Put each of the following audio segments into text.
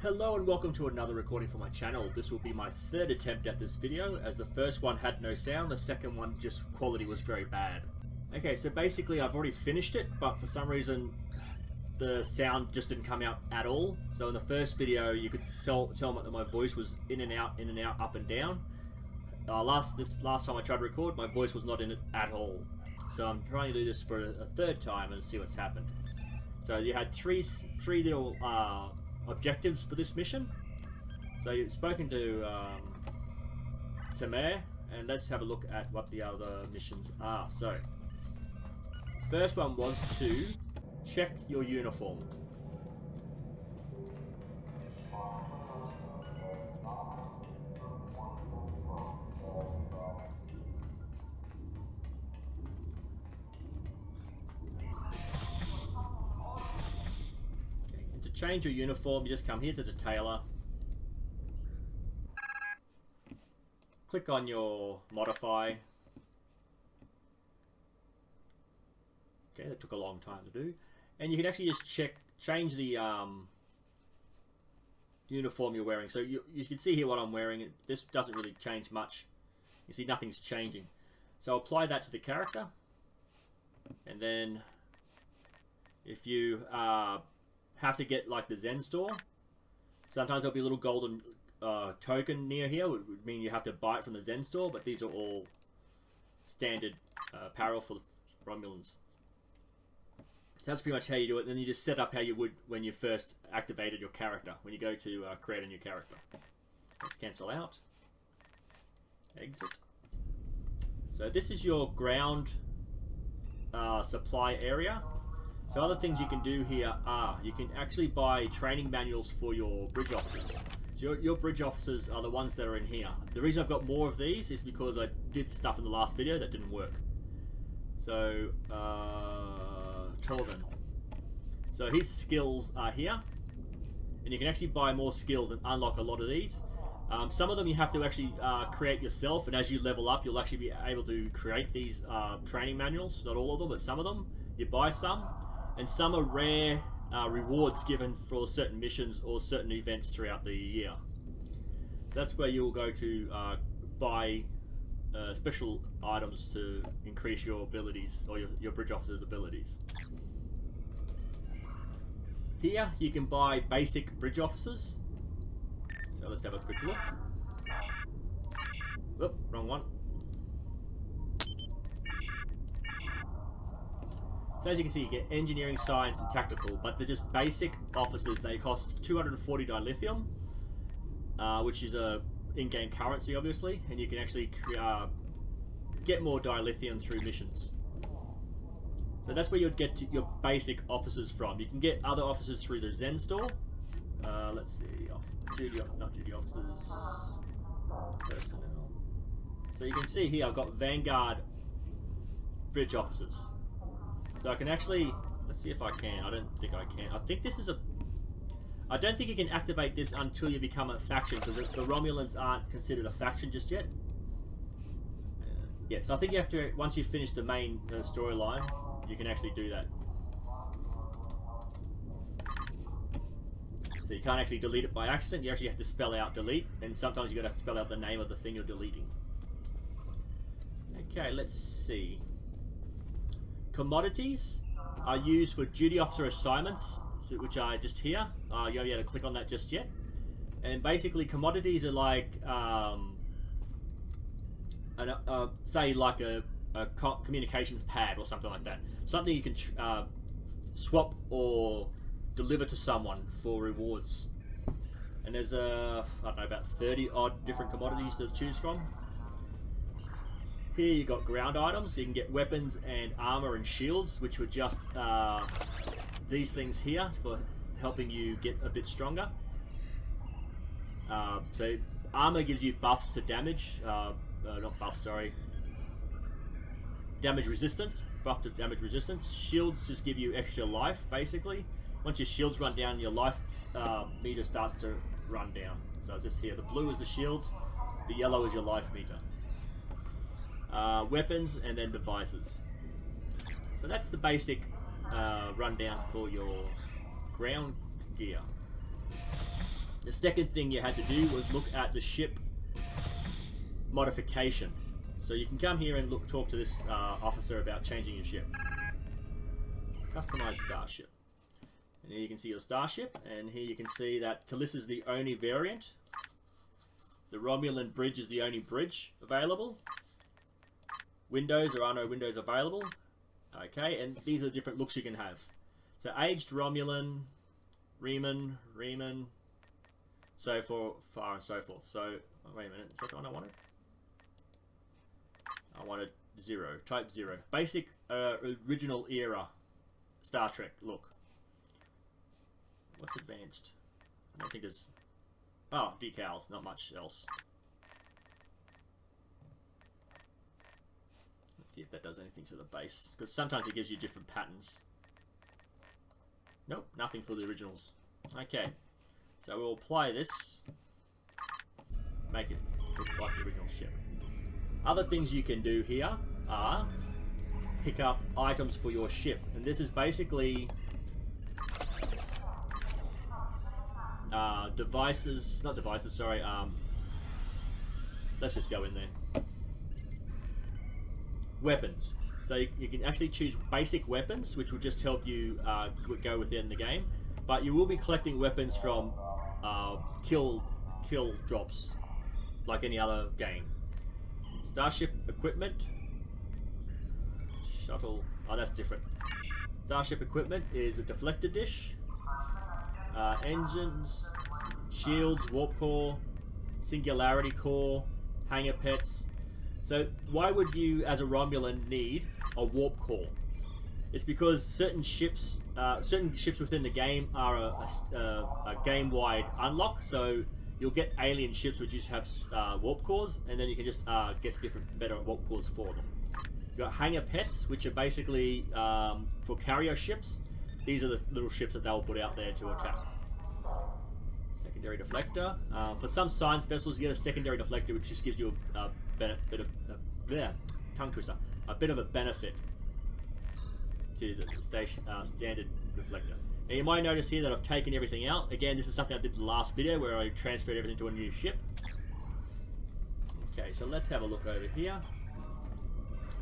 Hello and welcome to another recording for my channel. This will be my third attempt at this video, as the first one had no sound, the second one just quality was very bad. Okay, so basically I've already finished it, but for some reason the sound just didn't come out at all. So in the first video you could tell that my voice was in and out, up and down. This last time I tried to record, my voice was not in it at all. So I'm trying to do this for a third time and see what's happened. So you had three little objectives for this mission. So you've spoken to Mayor, and let's have a look at what the other missions are. So first one was to check your uniform. Change your uniform, you just come here to the tailor, click on your modify. Okay, that took a long time to do, and you can actually just change the uniform you're wearing. So you can see here what I'm wearing. This doesn't really change much. You see nothing's changing. So apply that to the character, and then if you have to get like the Zen Store, sometimes there'll be a little golden token near here, would mean you have to buy it from the Zen Store, but these are all standard apparel for the Romulans. So that's pretty much how you do it. Then you just set up how you would when you first activated your character, when you go to create a new character. Let's cancel out, exit. So this is your ground supply area. So other things you can do here are, you can actually buy training manuals for your bridge officers. So your bridge officers are the ones that are in here. The reason I've got more of these is because I did stuff in the last video that didn't work. So, Torvin. So his skills are here. And you can actually buy more skills and unlock a lot of these. Some of them you have to actually create yourself, and as you level up you'll actually be able to create these training manuals. Not all of them, but some of them. You buy some. And some are rare rewards given for certain missions or certain events throughout the year. That's where you will go to buy special items to increase your abilities, or your bridge officer's abilities. Here you can buy basic bridge officers. So let's have a quick look. Oop, wrong one. So as you can see, you get engineering, science, and tactical, but they're just basic officers. They cost 240 dilithium, which is a in-game currency, obviously, and you can actually get more dilithium through missions. So that's where you'd get your basic officers from. You can get other officers through the Zen Store. Let's see, not duty officers, personnel. So you can see here I've got Vanguard bridge officers. So I can actually, let's see if I can. I don't think I can. I think this is I don't think you can activate this until you become a faction, because the Romulans aren't considered a faction just yet. Yeah, so I think you have to, once you finish the main storyline, you can actually do that. So you can't actually delete it by accident. You actually have to spell out delete, and sometimes you've got to spell out the name of the thing you're deleting. Okay, let's see. Commodities are used for duty officer assignments, which are just here. You won't be able to click on that just yet. And basically, commodities are like, say, like a communications pad or something like that. Something you can swap or deliver to someone for rewards. And there's I don't know, about 30 odd different commodities to choose from. Here you got ground items, so you can get weapons and armor and shields, which were just these things here for helping you get a bit stronger. So armor gives you buffs to damage, not buffs, sorry, damage resistance, buff to damage resistance. Shields just give you extra life, basically. Once your shields run down, your life meter starts to run down. So it's this here, the blue is the shields, the yellow is your life meter. Weapons, and then devices. So that's the basic rundown for your ground gear. The second thing you had to do was look at the ship modification. So you can come here and talk to this officer about changing your ship. Customize starship. And here you can see your starship, and here you can see that Talissa is the only variant. The Romulan bridge is the only bridge available. Windows, there are no windows available. Okay, and these are the different looks you can have. So aged Romulan, Riemann, so far and so forth. So, oh, wait a minute, is that the one I wanted? I wanted 0, type 0. Basic original era Star Trek look. What's advanced? I don't think there's... Oh, decals, not much else. Let's see if that does anything to the base. Because sometimes it gives you different patterns. Nope, nothing for the originals. Okay, so we'll apply this. Make it look like the original ship. Other things you can do here are pick up items for your ship. And this is basically... devices, not devices, sorry, let's just go in there. Weapons. So you can actually choose basic weapons, which will just help you go within the game. But you will be collecting weapons from kill drops, like any other game. Starship equipment. Shuttle, oh that's different. Starship equipment is a deflector dish. Engines, shields, warp core, singularity core, hangar pets. So why would you, as a Romulan, need a warp core? It's because certain ships within the game are a game-wide unlock. So you'll get alien ships which just have warp cores, and then you can just get better warp cores for them. You've got hangar pets, which are basically for carrier ships. These are the little ships that they'll put out there to attack. Secondary deflector. For some science vessels, you get a secondary deflector, which just gives you a bit of tongue twister. A bit of a benefit to the standard deflector. Now you might notice here that I've taken everything out. Again, this is something I did in the last video where I transferred everything to a new ship. Okay, so let's have a look over here.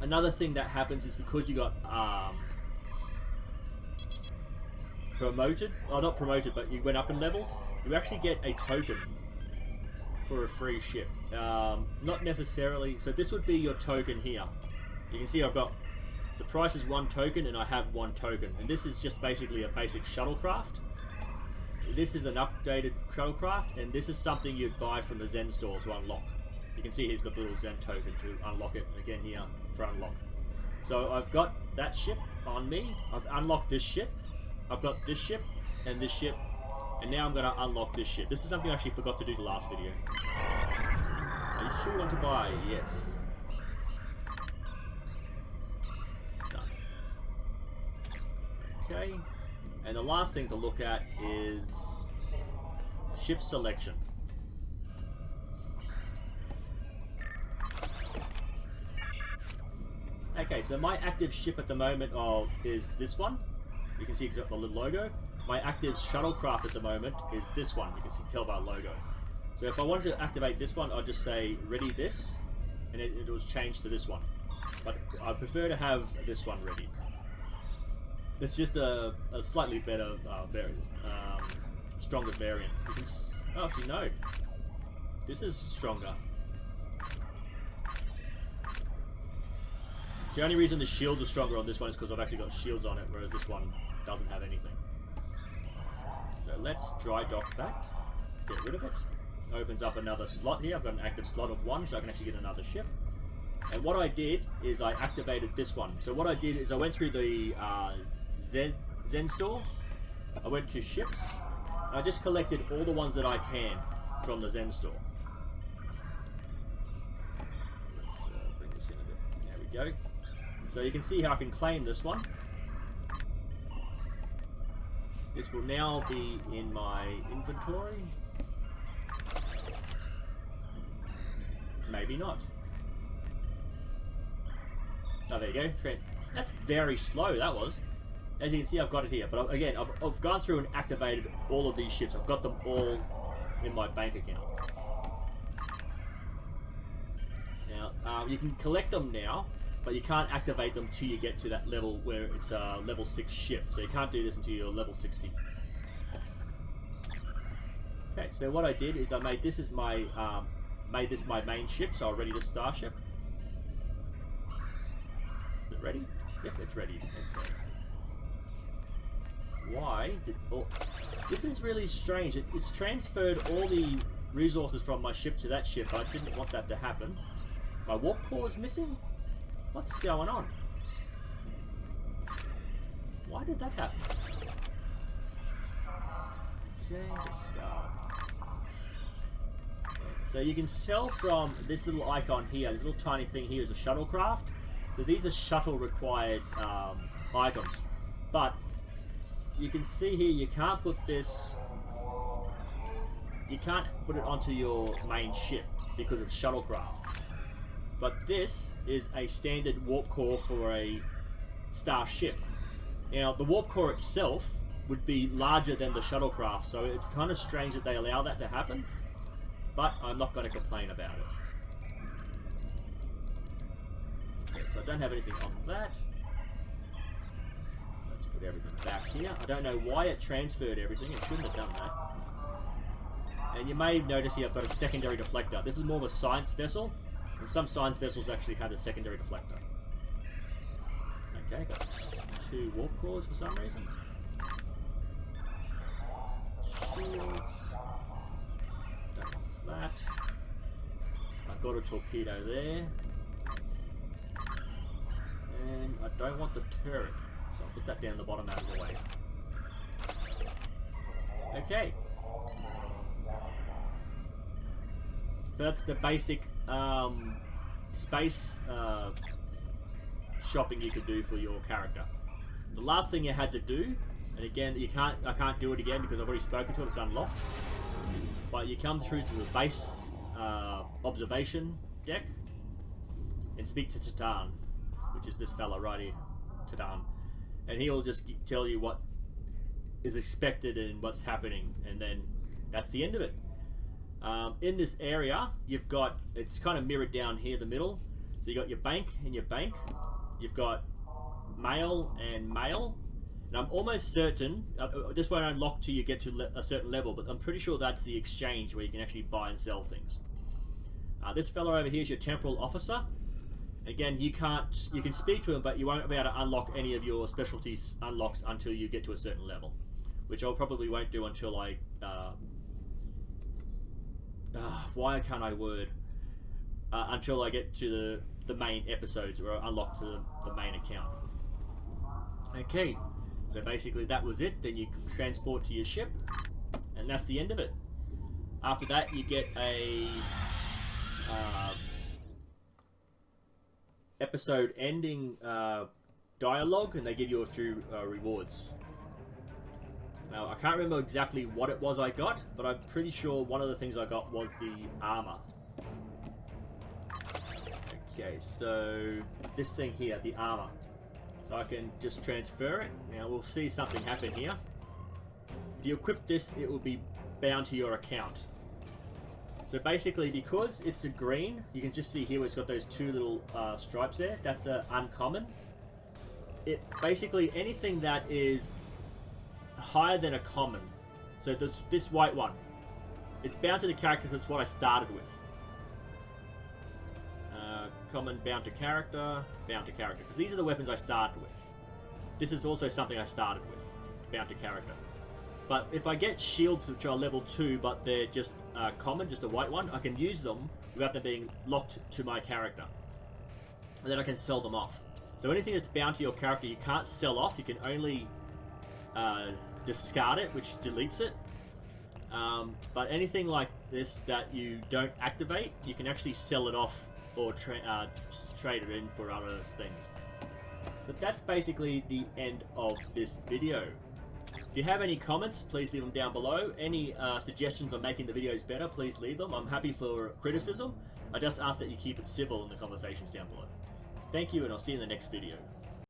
Another thing that happens is because you got promoted, well not promoted, but you went up in levels, you actually get a token for a free ship. Not necessarily, so this would be your token here. You can see I've got, the price is 1 token and I have 1 token. And this is just basically a basic shuttlecraft. This is an updated shuttlecraft, and this is something you'd buy from the Zen Store to unlock. You can see he's got the little Zen token to unlock it, and again here for unlock. So I've got that ship on me, I've unlocked this ship, I've got this ship, and this ship, and now I'm going to unlock this ship. This is something I actually forgot to do the last video. Are you sure you want to buy? Yes. Done. Okay. And the last thing to look at is ship selection. Okay, so my active ship at the moment is this one. You can see it's got the little logo. My active shuttlecraft at the moment is this one. You can tell by the logo. So if I wanted to activate this one, I'd just say ready this, and it was changed to this one. But I prefer to have this one ready. It's just a slightly better variant, stronger variant. You can oh, actually no, this is stronger. The only reason the shields are stronger on this one is because I've actually got shields on it, whereas this one doesn't have anything. So let's dry dock that, get rid of it. Opens up another slot here. I've got an active slot of 1, so I can actually get another ship. And what I did is I activated this one. So what I did is I went through the Zen Store. I went to ships. And I just collected all the ones that I can from the Zen Store. Let's bring this in a bit. There we go. So you can see how I can claim this one. This will now be in my inventory. Maybe not. Oh, there you go. Trent. That's very slow, that was. As you can see, I've got it here. But again, I've gone through and activated all of these ships. I've got them all in my bank account. Now, you can collect them now, but you can't activate them till you get to that level where it's a level 6 ship. So you can't do this until you're level 60. Okay, so what I did is I made this my main ship, so I ready the starship. Is it ready? Yep, it's ready. Okay. Why did... Oh, this is really strange. It's transferred all the resources from my ship to that ship. I didn't want that to happen. My warp core is missing? What's going on? Why did that happen? Change the start. So you can sell from this little icon here. This little tiny thing here is a shuttlecraft. So these are shuttle required items. But you can see here you can't put this... You can't put it onto your main ship because it's shuttlecraft. But this is a standard warp core for a starship. Now, the warp core itself would be larger than the shuttlecraft, so it's kind of strange that they allow that to happen, but I'm not going to complain about it. Okay, so I don't have anything on that. Let's put everything back here. I don't know why it transferred everything. It shouldn't have done that. And you may notice here I've got a secondary deflector. This is more of a science vessel. And some science vessels actually have a secondary deflector. Okay, got 2 warp cores for some reason. Shields. Don't want that. I've got a torpedo there. And I don't want the turret. So I'll put that down the bottom out of the way. Okay. So that's the basic space shopping you could do for your character. The last thing you had to do, and again I can't do it again because I've already spoken to it, it's unlocked. But you come through to the base observation deck and speak to Titan, which is this fella right here, Titan, and he'll just tell you what is expected and what's happening, and then that's the end of it. In this area, you've got, it's kind of mirrored down here, the middle. So you got your bank and your bank. You've got mail and mail. And I'm almost certain, this won't unlock till you get to a certain level, but I'm pretty sure that's the exchange where you can actually buy and sell things. This fella over here is your temporal officer. Again, you can speak to him, but you won't be able to unlock any of your specialties unlocks until you get to a certain level, which I probably won't do until I why can't I word? Until I get to the main episodes where I unlock the main account. Okay, so basically that was it. Then you transport to your ship, and that's the end of it. After that, you get a episode ending dialogue, and they give you a few rewards. Now, I can't remember exactly what it was I got, but I'm pretty sure one of the things I got was the armor. Okay, so this thing here, the armor. So I can just transfer it. Now, we'll see something happen here. If you equip this, it will be bound to your account. So basically, because it's a green, you can just see here where it's got those 2 little stripes there. That's an uncommon. It basically, anything that is higher than a common, so this white one, it's bound to the character because it's what I started with. Common, bound to character, because these are the weapons I started with. This is also something I started with, bound to character. But if I get shields which are level 2 but they're just common, just a white one, I can use them without them being locked to my character, and then I can sell them off. So anything that's bound to your character you can't sell off, you can only discard it, which deletes it. But anything like this that you don't activate, you can actually sell it off or trade it in for other things. So that's basically the end of this video. If you have any comments, please leave them down below. Any suggestions on making the videos better, please leave them. I'm happy for criticism. I just ask that you keep it civil in the conversations down below. Thank you, and I'll see you in the next video.